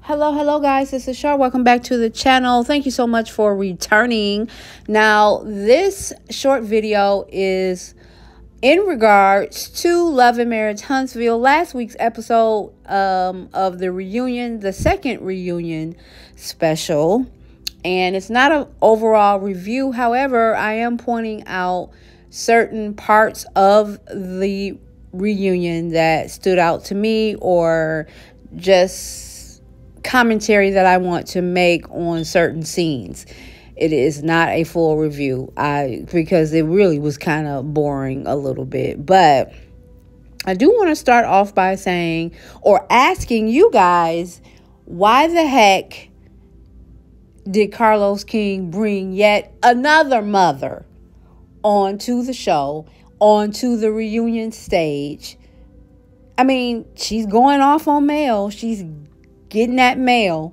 Hello, guys. This is Shar. Welcome back to the channel. Thank you so much for returning. Now, this short video is in regards to Love and Marriage Huntsville. Last week's episode of the reunion, the second reunion special. And it's not an overall review. However, I am pointing out certain parts of the reunion that stood out to me, or just commentary that I want to make on certain scenes. It is not a full review because it really was kind of boring a little bit. But I do want to start off by saying or asking you guys, why the heck did Carlos King bring yet another mother onto the show, onto the reunion stage? I mean, she's going off on mail. She's getting that mail.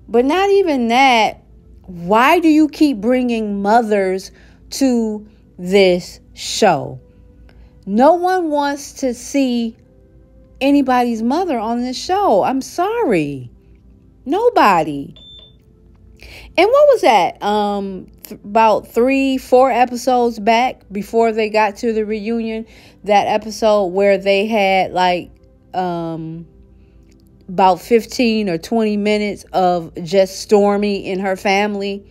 But not even that. Why do you keep bringing mothers to this show? No one wants to see anybody's mother on this show. I'm sorry. Nobody. And what was that? About 3-4 episodes back, before they got to the reunion, that episode where they had like about 15 or 20 minutes of just Stormy and her family.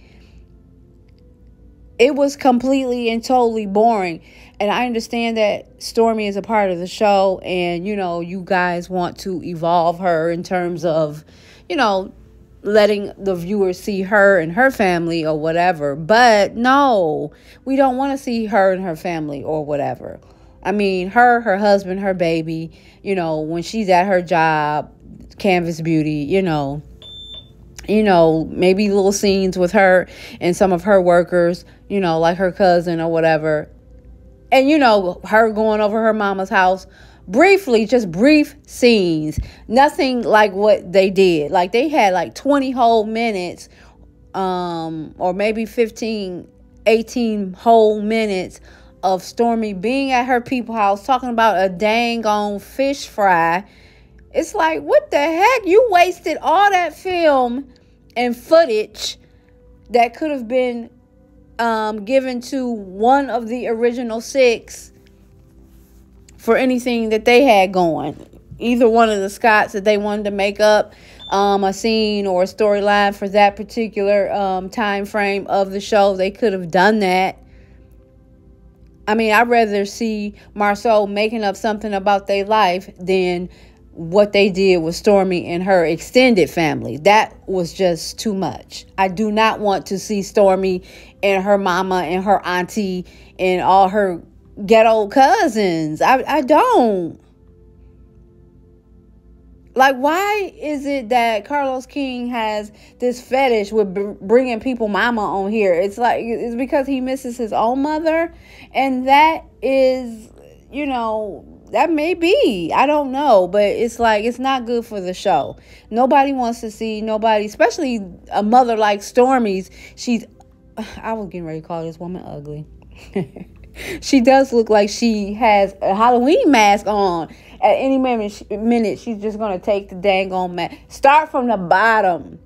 It was completely and totally boring. And I understand that Stormy is a part of the show, and, you know, you guys want to evolve her in terms of, you know, letting the viewers see her and her family or whatever. But no, we don't want to see her and her family or whatever. I mean, her husband, her baby, you know, when she's at her job, Canvas Beauty, you know, maybe little scenes with her and some of her workers, you know, like her cousin or whatever. And, you know, her going over her mama's house briefly, just brief scenes. Nothing like what they did. Like, they had like 20 whole minutes, or maybe 15, 18 whole minutes of Stormy being at her people's house talking about a dang on fish fry. It's like, what the heck? You wasted all that film and footage that could have been given to one of the original 6 for anything that they had going. Either one of the Scotts that they wanted to make up a scene or a storyline for that particular time frame of the show, they could have done that. I mean, I'd rather see Marceau making up something about their life than what they did with Stormy and her extended family. That was just too much. I do not want to see Stormy and her mama and her auntie and all her ghetto cousins. I don't. Like, why is it that Carlos King has this fetish with bringing people mama on here? It's like, it's because he misses his own mother. And that is, you know, that may be. I don't know. But it's like, it's not good for the show. Nobody wants to see nobody, especially a mother like Stormy's. I was getting ready to call this woman ugly. She does look like she has a Halloween mask on. At any minute, she's just going to take the dang on mask. Start from the bottom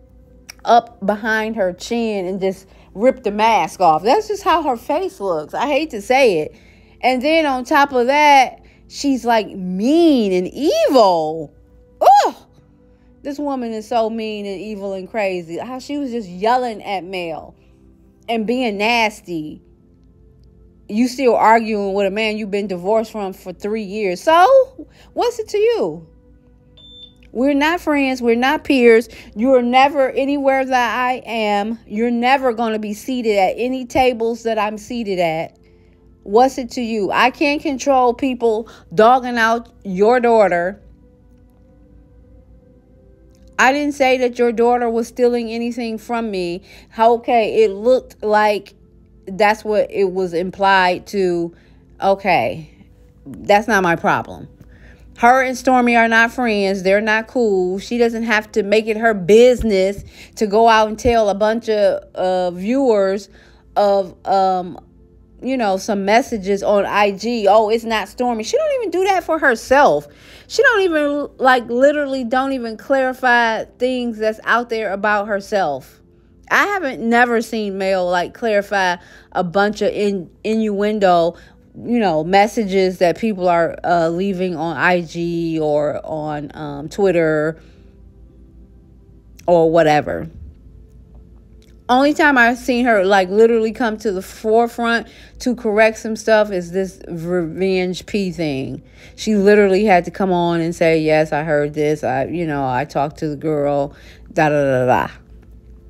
up behind her chin and just rip the mask off. That's just how her face looks. I hate to say it. And then on top of that, she's like mean and evil. Oh, this woman is so mean and evil and crazy. How she was just yelling at Mel and being nasty. You still arguing with a man you've been divorced from for 3 years. So, what's it to you? We're not friends. We're not peers. You're never anywhere that I am. You're never going to be seated at any tables that I'm seated at. What's it to you? I can't control people dogging out your daughter. I didn't say that your daughter was stealing anything from me. Okay, it looked like that's what it was implied to. Okay, that's not my problem. Her and Stormy are not friends. They're not cool. She doesn't have to make it her business to go out and tell a bunch of viewers of some messages on IG. Oh, it's not Stormy. She don't even do that for herself. She don't even literally don't even clarify things that's out there about herself. I haven't never seen Mel clarify a bunch of innuendo, messages that people are leaving on IG or on Twitter or whatever. Only time I've seen her literally come to the forefront to correct some stuff is this Revenge P thing. She literally had to come on and say, yes, I heard this. I talked to the girl, da da da da.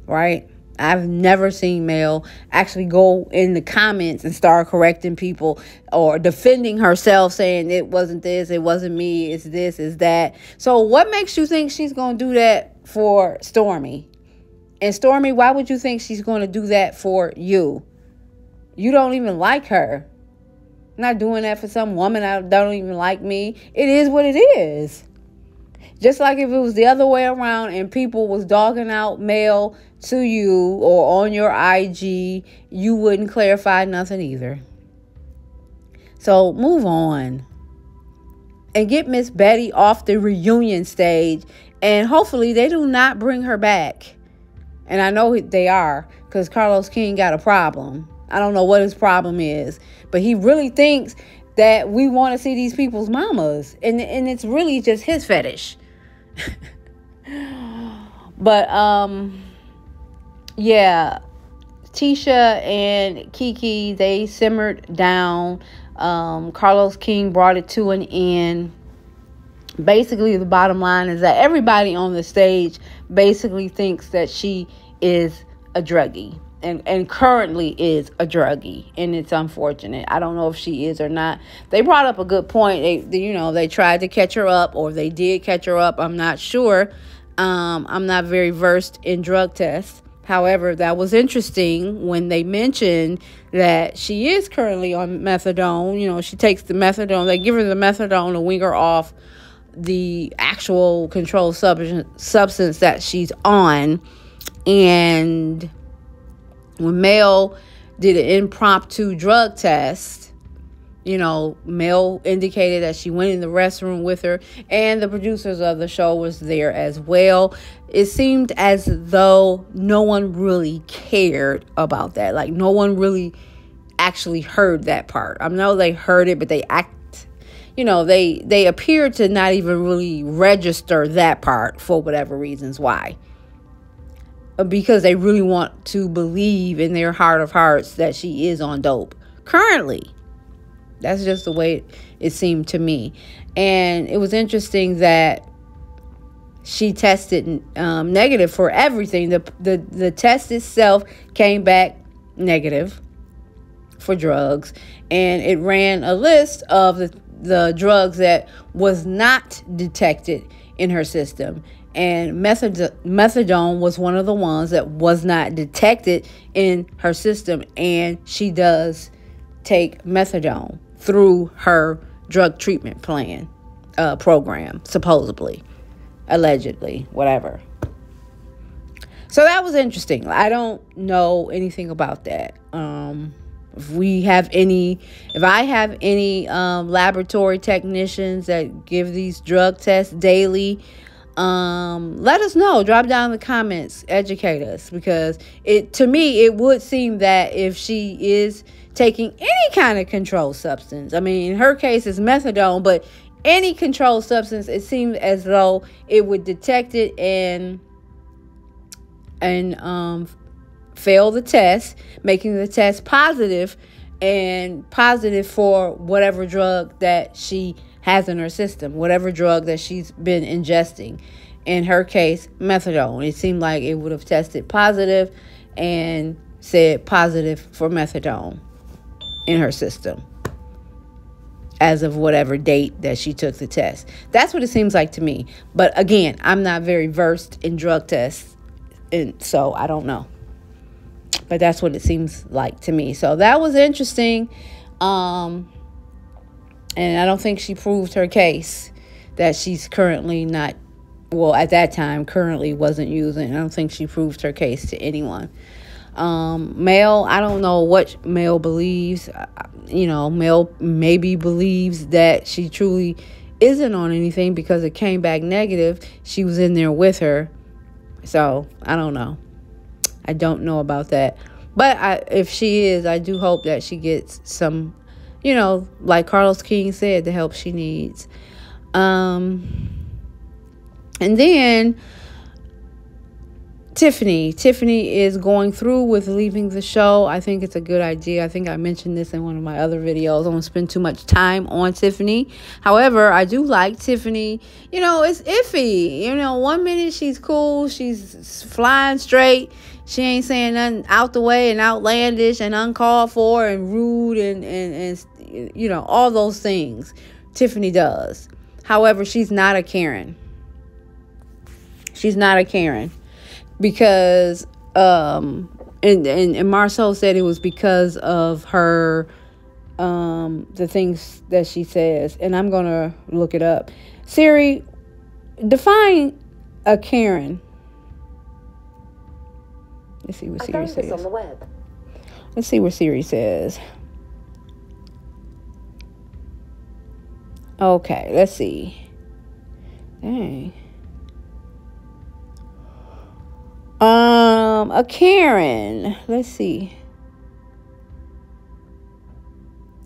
Right? I've never seen Mel actually go in the comments and start correcting people or defending herself, saying it wasn't this, it wasn't me, it's this, it's that. So what makes you think she's going to do that for Stormy? And Stormy, why would you think she's going to do that for you? You don't even like her. I'm not doing that for some woman that don't even like me. It is what it is. Just like if it was the other way around and people was dogging out Mel to you or on your IG, you wouldn't clarify nothing either. So move on. And get Miss Betty off the reunion stage. And hopefully they do not bring her back. And I know they are, because Carlos King got a problem. I don't know what his problem is, but he really thinks that we want to see these people's mamas. And it's really just his fetish. But, yeah, Tisha and Kiki, they simmered down. Carlos King brought it to an end. Basically, the bottom line is that everybody on the stage basically thinks that she is a druggie and currently is a druggie. And it's unfortunate. I don't know if she is or not. They brought up a good point. They tried to catch her up, or they did catch her up. I'm not sure. I'm not very versed in drug tests. However, that was interesting when they mentioned that she is currently on methadone. She takes the methadone. They give her the methadone to wean her off the actual controlled substance that she's on. And when Mel did an impromptu drug test, Mel indicated that she went in the restroom with her, and the producers of the show was there as well. It seemed as though no one really cared about that. No one really actually heard that part. I know they heard it, but they they appear to not even really register that part for whatever reasons. Why? Because they really want to believe in their heart of hearts that she is on dope currently. That's just the way it seemed to me. And it was interesting that she tested negative for everything. The test itself came back negative for drugs, and it ran a list of the drugs that was not detected in her system. And methadone was one of the ones that was not detected in her system. And she does take methadone through her drug treatment program, supposedly, allegedly, whatever. So that was interesting. I don't know anything about that. If I have any laboratory technicians that give these drug tests daily, let us know. Drop down in the comments, educate us, because to me it would seem that if she is taking any kind of controlled substance, I mean, in her case it's methadone, but any controlled substance, it seems as though it would detect it and fail the test, making the test positive, and positive for whatever drug that she has in her system, whatever drug that she's been ingesting. In her case, methadone. It seemed like it would have tested positive and said positive for methadone in her system as of whatever date that she took the test. That's what it seems like to me. But again, I'm not very versed in drug tests, and so I don't know. But that's what it seems like to me. So that was interesting. And I don't think she proved her case that she's currently not, well, at that time, currently wasn't using. I don't think she proved her case to anyone. Mel, I don't know what Mel believes. Mel maybe believes that she truly isn't on anything because it came back negative. She was in there with her. So, I don't know. I don't know about that. But if she is, I do hope that she gets some, like Carlos King said, the help she needs. And then Tiffany is going through with leaving the show. I think it's a good idea. I think I mentioned this in one of my other videos. I don't spend too much time on Tiffany. However, I do like Tiffany. It's iffy. 1 minute she's cool. She's flying straight. She ain't saying nothing out the way and outlandish and uncalled for and rude and all those things Tiffany does. However, she's not a Karen. She's not a Karen. Because and Marcel said it was because of her the things that she says, and I'm gonna look it up. Siri, define a Karen. Let's see what Siri says. On the web. Let's see what Siri says. Okay, let's see. Dang. A Karen. Let's see.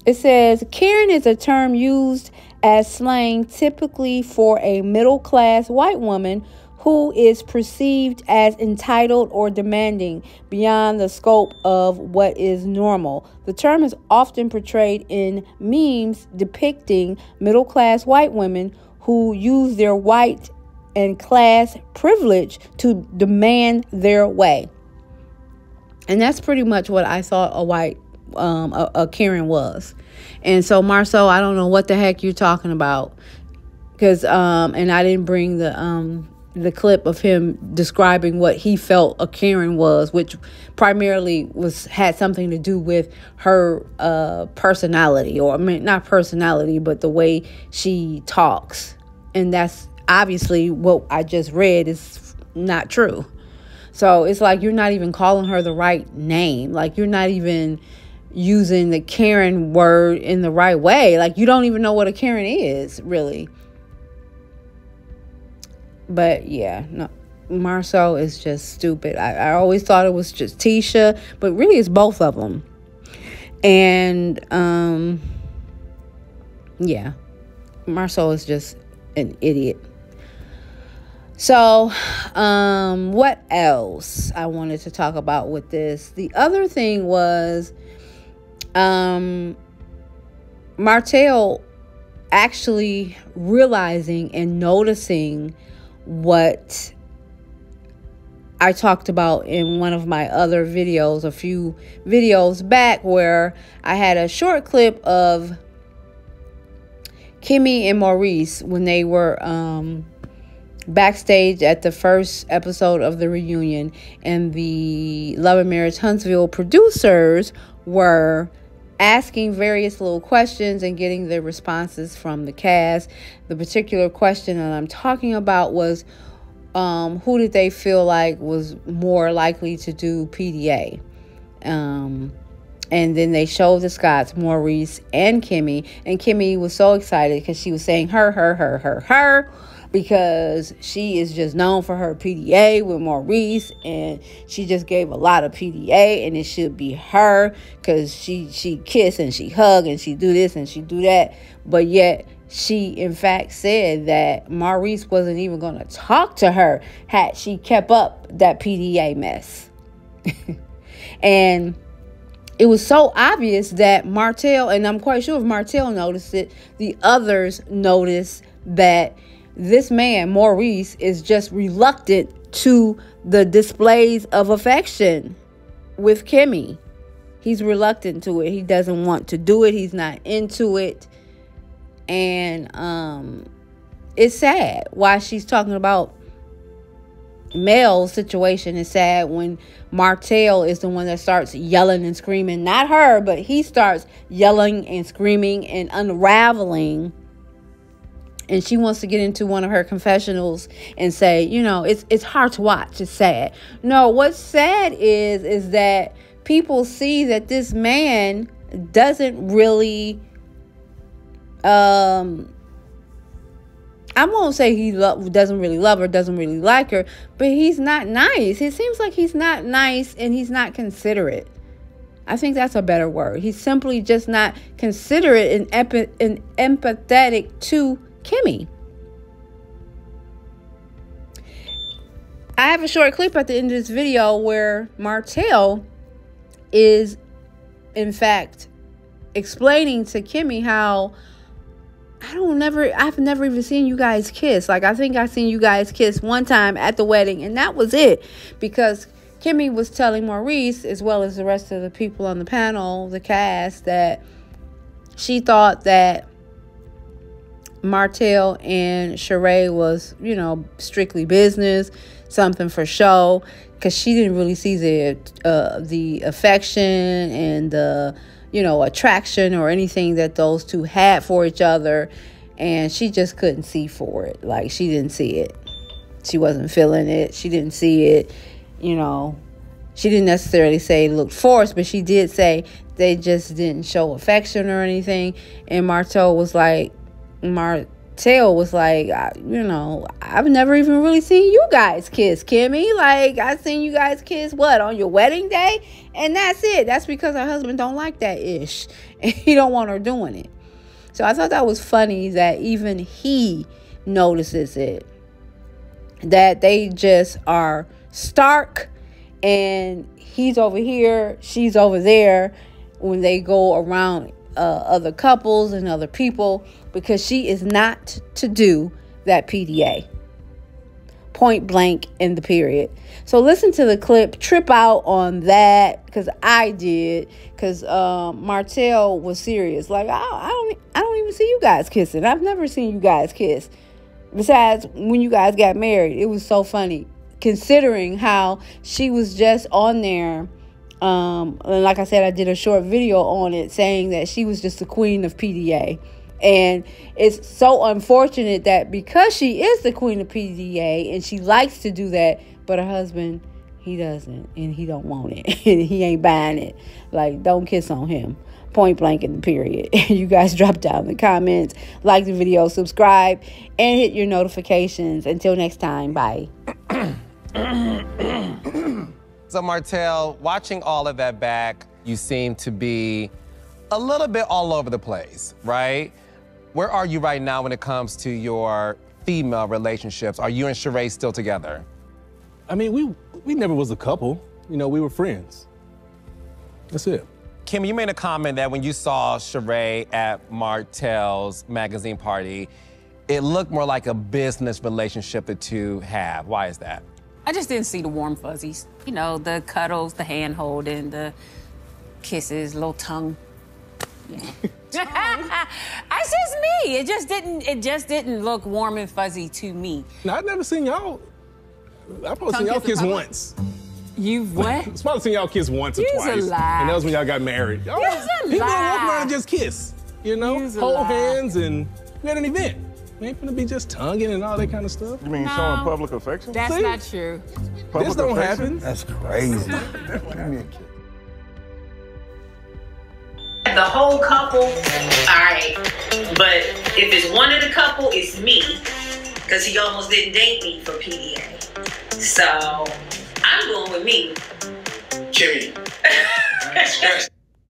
It says Karen is a term used as slang typically for a middle-class white woman who is perceived as entitled or demanding beyond the scope of what is normal. The term is often portrayed in memes depicting middle-class white women who use their white and class privilege to demand their way. And that's pretty much what I thought a Karen was. And so, Marcel, I don't know what the heck you're talking about, because and I didn't bring the clip of him describing what he felt a Karen was, which primarily had something to do with her personality, or not personality, but the way she talks. And that's obviously what I just read is not true. So it's like you're not even calling her the right name. Like, you're not even using the Karen word in the right way. Like, you don't even know what a Karen is, really. But yeah, no, Marcel is just stupid. I always thought it was just Tisha, but really it's both of them. And yeah, Marcel is just an idiot. So, what else I wanted to talk about with this? The other thing was, Martell actually realizing and noticing what I talked about in one of my other videos, a few videos back, where I had a short clip of Kimmy and Maurice when they were, backstage at the first episode of the reunion, and the Love and Marriage Huntsville producers were asking various little questions and getting the responses from the cast. The particular question that I'm talking about was who did they feel like was more likely to do PDA. And then they showed the Scotts, Maurice and Kimmy, and Kimmy was so excited because she was saying her, because she is just known for her PDA with Maurice, and she just gave a lot of PDA, and it should be her because she kiss and she hug and she do this and she do that. But yet she in fact said that Maurice wasn't even going to talk to her had she kept up that PDA mess. And it was so obvious that Martell, and I'm quite sure if Martell noticed it, the others noticed that this man, Maurice, is just reluctant to the displays of affection with Kimmy. He's reluctant to it. He doesn't want to do it. He's not into it. And it's sad why she's talking about Mel's situation. Is sad when Martell is the one that starts yelling and screaming. Not her, but he starts yelling and screaming and unraveling And she wants to get into one of her confessionals and say, you know, it's hard to watch. It's sad. No, what's sad is that people see that this man doesn't really, I won't say he doesn't really love her, doesn't really like her, but he's not nice. It seems like he's not nice and he's not considerate. I think that's a better word. He's simply just not considerate and empathetic to Kimmy. I have a short clip at the end of this video where Martell is, in fact, explaining to Kimmy how I've never even seen you guys kiss. Like, I think I seen you guys kiss one time at the wedding, and that was it. Because Kimmy was telling Maurice, as well as the rest of the people on the panel, the cast, that she thought that Martell and Sheree was, you know, strictly business, something for show, because she didn't really see the affection and the, you know, attraction or anything that those two had for each other, and she just couldn't see for it. Like, she didn't see it. She wasn't feeling it. She didn't see it. You know, she didn't necessarily say it looked forced, but she did say they just didn't show affection or anything. And Martell was like, you know, I've never even really seen you guys kiss, Kimmy. Like, I seen you guys kiss, what, on your wedding day? And that's it. That's because her husband don't like that ish. And he don't want her doing it. So I thought that was funny that even he notices it. That they just are stark, and he's over here, she's over there when they go around other couples and other people, because she is not to do that PDA. Point blank in the period. So listen to the clip, trip out on that, because I did, because Martell was serious. Like, I don't even see you guys kissing. I've never seen you guys kiss. Besides, when you guys got married, it was so funny, considering how she was just on there. And like I said, I did a short video on it saying that she was just the queen of PDA. And it's so unfortunate that because she is the queen of PDA and she likes to do that, but her husband, he doesn't, and he don't want it. And he ain't buying it. Like, don't kiss on him. Point blank in the period. You guys drop down in the comments, like the video, subscribe, and hit your notifications. Until next time, bye. So Martell, watching all of that back, you seem to be a little bit all over the place, right? Where are you right now when it comes to your female relationships? Are you and Sheree still together? I mean, we never was a couple. You know, we were friends. That's it. Kim, you made a comment that when you saw Sheree at Martell's magazine party, it looked more like a business relationship the two have. Why is that? I just didn't see the warm fuzzies. You know, the cuddles, the hand holding, the kisses, little tongue. Yeah. That's just me. It just didn't look warm and fuzzy to me. Now, I've never seen y'all. I've probably seen y'all kiss once. You've what? I've probably seen y'all kiss once or twice. You's a lie. And that was when y'all got married. Y'all, You's a people lie. don't walk around and just kiss. You know, You's a hold lie. hands, and we had an event. We ain't gonna be just tonguing and all that kind of stuff. You mean showing public affection? That's See? not true. Public This don't affection? happen. That's crazy. Give me a kiss. The whole couple, all right. But if it's one of the couple, it's me. Because he almost didn't date me for PDA. So I'm going with me. Kimmy.